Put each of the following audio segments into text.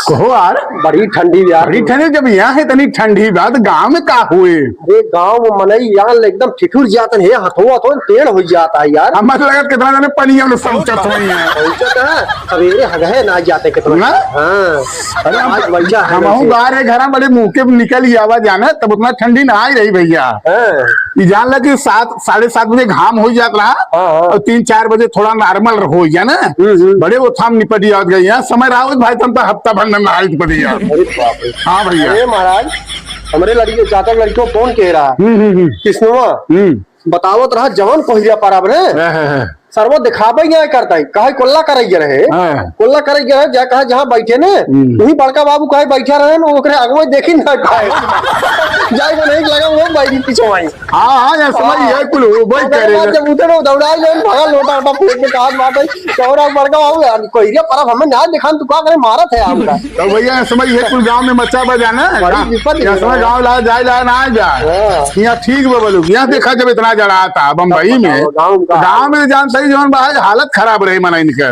कहो यार, बड़ी ठंडी यार, बड़ी ठंडी। जब यहाँ है इतनी ठंडी बात, गाँव में का हुए? अरे गाँव में मनई यार एकदम ठिठुर जाता है, हथुआ तो पेड़ हो जाता है यार। हम लगा कितना जाने पनिया में समझत हुई है। सवेरे हगहे ना जाते कितना। हाँ अरे आज वैसा है हम वैसे। गाँव रे घर बड़े मुंह के निकल ही आवा जाना, तब उतना ठंडी ना ही रही भैया। हाँ। ये जान ला कि 7 साढ़े 7 बजे घाम हो जाता रहा और 3-4 बजे थोड़ा नॉर्मल हो गया ना, बड़े वो थाम निपट याद गई है समय रावत भाई, तुम तो हफ्ता भर में नहाई पड़ी यार। अरे बाप रे। हाँ भैया। अरे महाराज हमारे लड़के चाचा लड़की को फोन कह रहा किसनुआ बतावत रहा जवान पहिरा पारा ने सर्वो दिखाबे यहाँ करता है, कहे कोल्ला करैया रहे, कोल्ला करैया रहे, जा कहा जहाँ बैठे ने वही बड़का बाबू कहे बैठा रहे ना, ओकरे अगवे देखी ना कहे जाए को नहीं लगा वो बैठी पीछे आई। हाँ यार समझ ये कुल हो भाई कह रहे हैं। जब उधर दौड़ा ले भागा लोटा लोटा फेंक के काट मार दे चौरा बड़का बाबू यार कोईरिया परब हमें ना दिखान तू का करे मारत है आपका। तो भैया समझ ये कुल गांव में मच्चा बजाना है, समय गांव ला जाए ना जाए यहाँ ठीक बोलो। यहाँ देखा जब इतना जड़ा था बम्बई में, गाँव में जान सही जवान बाहर हालत खराब रही मना इनका।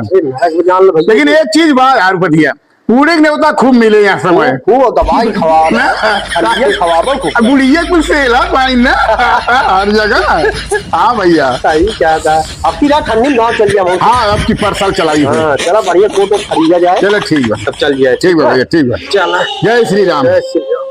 लेकिन एक चीज बात यार बढ़िया पूरे ने उतना खूब मिले यहाँ समय, खूब दवाई खवाबो गुड़िया कुछ सेला पाई ना हर जगह। हाँ भैया सही क्या था। अब फिर ठंडी गाँव चल गया। हाँ अब की परसल चलाई है। चलो बढ़िया कोट खरीदा जाए। चलो ठीक है, तब चल जाए। ठीक है भैया, ठीक है। चला जय श्री राम। जय श्री राम।